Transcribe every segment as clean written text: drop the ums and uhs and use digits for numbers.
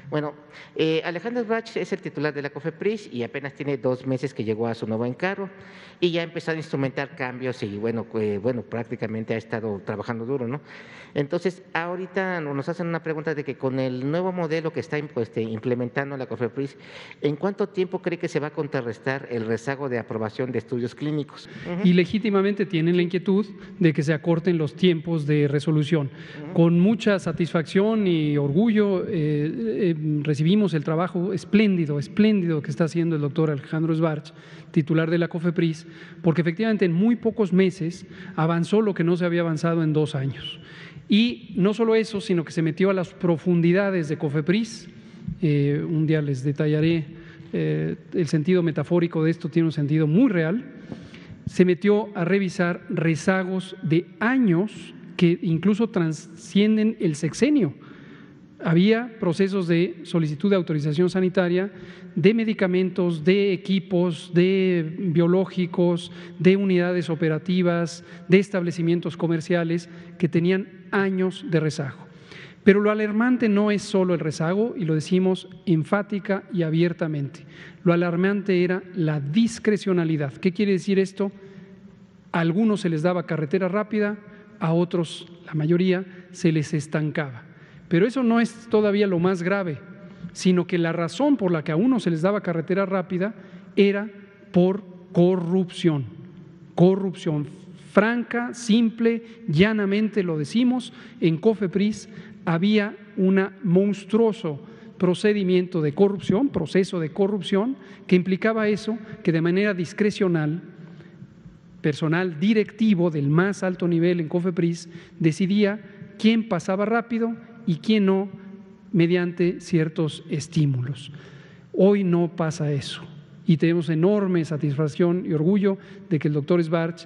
Bueno, Alejandro Sbarch es el titular de la COFEPRIS y apenas tiene 2 meses que llegó a su nuevo encargo y ya ha empezado a instrumentar cambios y bueno, prácticamente ha estado trabajando duro, ¿no? Entonces, ahorita nos hacen una pregunta de que con el nuevo modelo que está implementando la COFEPRIS, ¿en cuánto tiempo cree que se va a contrarrestar el rezago de aprobación de estudios clínicos? Y legítimamente tienen la inquietud de que se acorten los tiempos de resolución. Con mucha satisfacción y orgullo recibimos el trabajo espléndido que está haciendo el doctor Alejandro Sbarch, titular de la COFEPRIS, porque efectivamente en muy pocos meses avanzó lo que no se había avanzado en 2 años. Y no solo eso, sino que se metió a las profundidades de COFEPRIS. Un día les detallaré el sentido metafórico de esto, tiene un sentido muy real. Se metió a revisar rezagos de años que incluso trascienden el sexenio. Había procesos de solicitud de autorización sanitaria de medicamentos, de equipos, de biológicos, de unidades operativas, de establecimientos comerciales que tenían años de rezago. Pero lo alarmante no es solo el rezago, y lo decimos enfática y abiertamente. Lo alarmante era la discrecionalidad. ¿Qué quiere decir esto? A algunos se les daba carretera rápida, a otros, la mayoría, se les estancaba. Pero eso no es todavía lo más grave, sino que la razón por la que a unos se les daba carretera rápida era por corrupción. Corrupción franca, simple, llanamente lo decimos. En COFEPRIS había un monstruoso procedimiento de corrupción, proceso de corrupción, que implicaba eso, que de manera discrecional, personal directivo del más alto nivel en COFEPRIS decidía quién pasaba rápido y quién no, mediante ciertos estímulos. Hoy no pasa eso y tenemos enorme satisfacción y orgullo de que el doctor Sbarch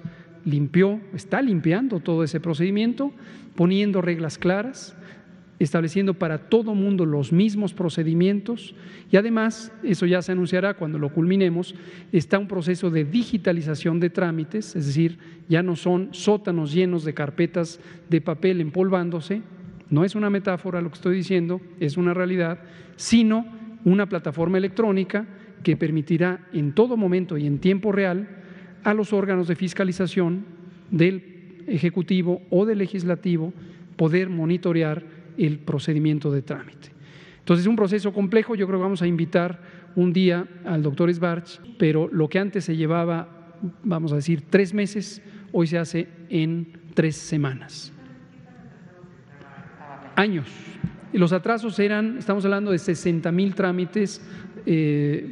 está limpiando todo ese procedimiento, poniendo reglas claras, estableciendo para todo mundo los mismos procedimientos y además, eso ya se anunciará cuando lo culminemos, está un proceso de digitalización de trámites, es decir, ya no son sótanos llenos de carpetas de papel empolvándose, no es una metáfora lo que estoy diciendo, es una realidad, sino una plataforma electrónica que permitirá en todo momento y en tiempo real a los órganos de fiscalización del Ejecutivo o del Legislativo poder monitorear el procedimiento de trámite. Entonces, es un proceso complejo, yo creo que vamos a invitar un día al doctor Sbarch, pero lo que antes se llevaba, vamos a decir, 3 meses, hoy se hace en 3 semanas. Años. Y los atrasos eran, estamos hablando de 60,000 trámites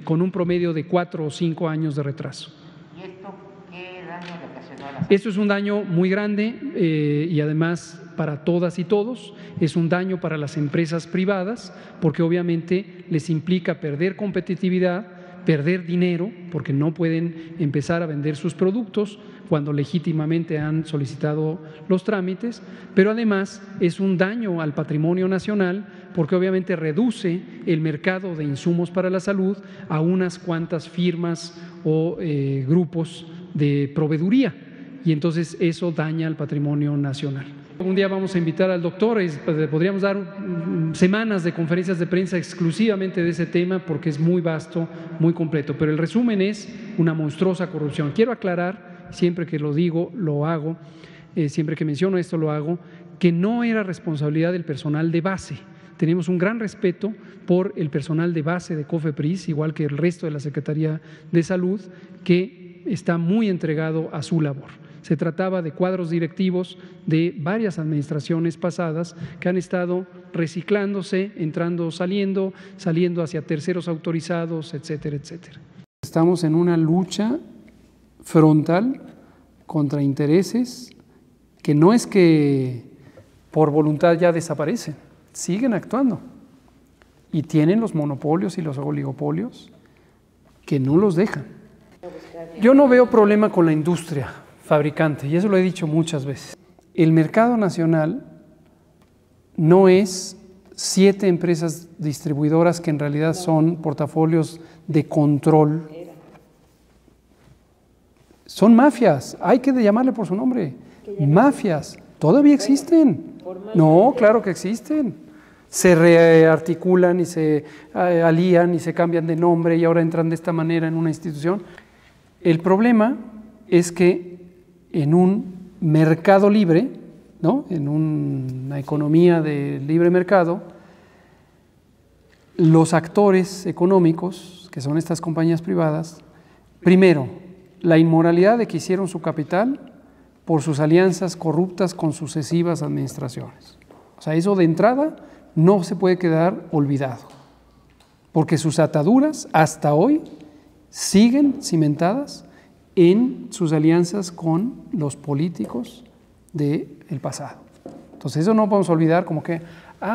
con un promedio de 4 o 5 años de retraso. ¿Y esto qué daño le ocasionó a la Esto es un daño muy grande y además para todas y todos, es un daño para las empresas privadas porque obviamente les implica perder competitividad, perder dinero porque no pueden empezar a vender sus productos cuando legítimamente han solicitado los trámites, pero además es un daño al patrimonio nacional porque obviamente reduce el mercado de insumos para la salud a unas cuantas firmas o grupos de proveeduría y entonces eso daña al patrimonio nacional. Un día vamos a invitar al doctor, podríamos dar semanas de conferencias de prensa exclusivamente de ese tema porque es muy vasto, muy completo, pero el resumen es una monstruosa corrupción. Quiero aclarar, siempre que lo digo, lo hago, siempre que menciono esto lo hago, que no era responsabilidad del personal de base. Tenemos un gran respeto por el personal de base de COFEPRIS, igual que el resto de la Secretaría de Salud, que está muy entregado a su labor. Se trataba de cuadros directivos de varias administraciones pasadas que han estado reciclándose, entrando, saliendo hacia terceros autorizados, etcétera, etcétera. Estamos en una lucha frontal contra intereses que no es que por voluntad ya desaparecen, siguen actuando y tienen los monopolios y los oligopolios que no los dejan. Yo no veo problema con la industria fabricante, y eso lo he dicho muchas veces. El mercado nacional no es 7 empresas distribuidoras que en realidad son portafolios de control. Son mafias, hay que llamarle por su nombre. Mafias, todavía existen. No, claro que existen. se rearticulan y se alían y se cambian de nombre y ahora entran de esta manera en una institución. El problema es que en un mercado libre, ¿no?, en una economía de libre mercado, los actores económicos, que son estas compañías privadas, primero, la inmoralidad de que hicieron su capital por sus alianzas corruptas con sucesivas administraciones. O sea, eso de entrada no se puede quedar olvidado, porque sus ataduras hasta hoy siguen cimentadas en sus alianzas con los políticos del pasado. Entonces eso no podemos olvidar como que,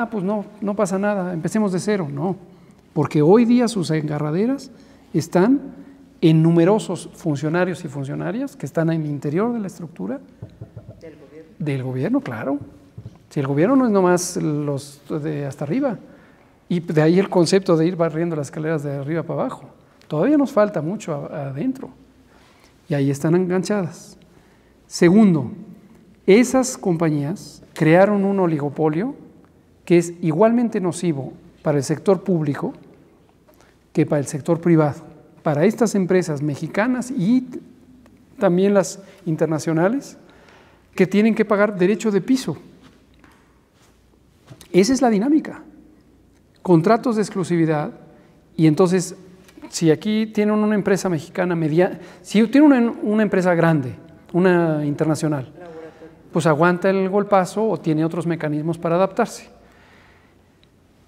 pues no pasa nada, empecemos de cero. No, porque hoy día sus engarraderas están en numerosos funcionarios y funcionarias que están en el interior de la estructura del gobierno, claro. Si el gobierno no es nomás los de hasta arriba, y de ahí el concepto de ir barriendo las escaleras de arriba para abajo. Todavía nos falta mucho adentro, y ahí están enganchadas. Segundo, esas compañías crearon un oligopolio que es igualmente nocivo para el sector público que para el sector privado. Para estas empresas mexicanas y también las internacionales que tienen que pagar derecho de piso. Esa es la dinámica. Contratos de exclusividad, y entonces, si aquí tienen una empresa mexicana mediana, si tienen una empresa grande, una internacional, pues aguanta el golpazo o tiene otros mecanismos para adaptarse.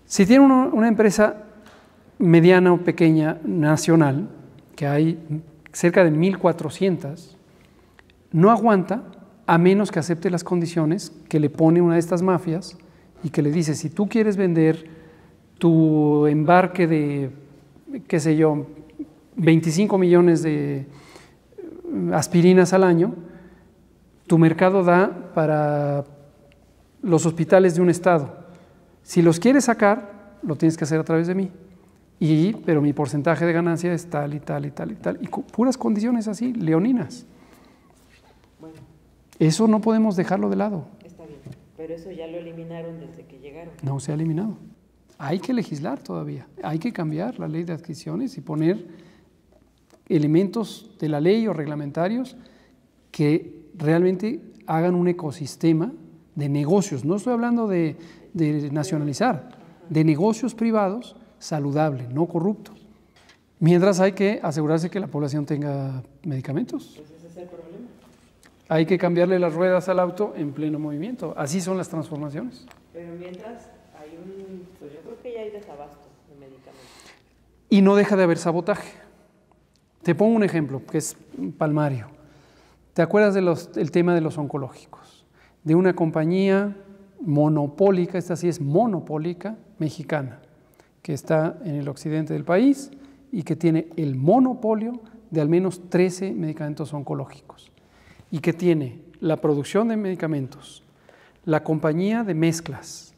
Si tiene una empresa mediana o pequeña nacional, que hay cerca de 1,400, no aguanta a menos que acepte las condiciones que le pone una de estas mafias y que le dice, si tú quieres vender tu embarque de, qué sé yo, 25 millones de aspirinas al año, tu mercado da para los hospitales de un estado. Si los quieres sacar, lo tienes que hacer a través de mí. Pero mi porcentaje de ganancia es tal y tal y tal y tal. Y puras condiciones así, leoninas. Bueno, eso no podemos dejarlo de lado. Está bien, pero eso ya lo eliminaron desde que llegaron. No se ha eliminado. Hay que legislar todavía. Hay que cambiar la ley de adquisiciones y poner elementos de la ley o reglamentarios que realmente hagan un ecosistema de negocios. No estoy hablando de nacionalizar, de negocios privados saludable, no corrupto. Mientras hay que asegurarse que la población tenga medicamentos. Pues ese es el problema. Hay que cambiarle las ruedas al auto en pleno movimiento. Así son las transformaciones. Pero mientras hay pues yo creo que ya hay desabasto de medicamentos. Y no deja de haber sabotaje. Te pongo un ejemplo que es palmario. ¿Te acuerdas del tema de los oncológicos? De una compañía monopólica, esta sí es monopólica, mexicana, que está en el occidente del país y que tiene el monopolio de al menos 13 medicamentos oncológicos y que tiene la producción de medicamentos, la compañía de mezclas,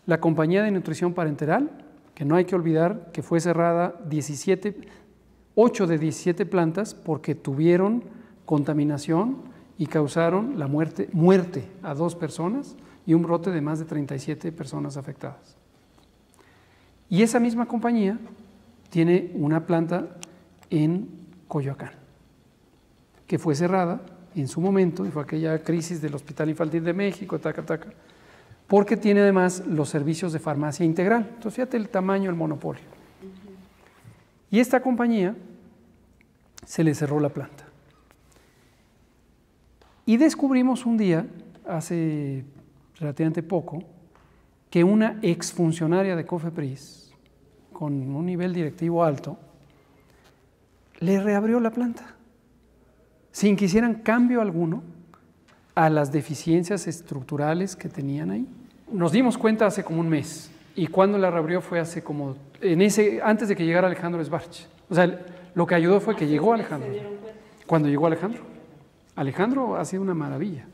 la compañía de nutrición parenteral, que no hay que olvidar que fue cerrada 8 de 17 plantas porque tuvieron contaminación y causaron la muerte a 2 personas y un brote de más de 37 personas afectadas. Y esa misma compañía tiene una planta en Coyoacán, que fue cerrada en su momento, y fue aquella crisis del Hospital Infantil de México, porque tiene además los servicios de farmacia integral. Entonces, fíjate el tamaño del monopolio. Y esta compañía se le cerró la planta. Y descubrimos un día, hace relativamente poco, que una exfuncionaria de COFEPRIS, con un nivel directivo alto, le reabrió la planta, sin que hicieran cambio alguno a las deficiencias estructurales que tenían ahí. Nos dimos cuenta hace como un mes, y cuando la reabrió fue hace como, antes de que llegara Alejandro Sbarch. O sea, lo que ayudó fue que llegó Alejandro. Cuando llegó Alejandro ha sido una maravilla.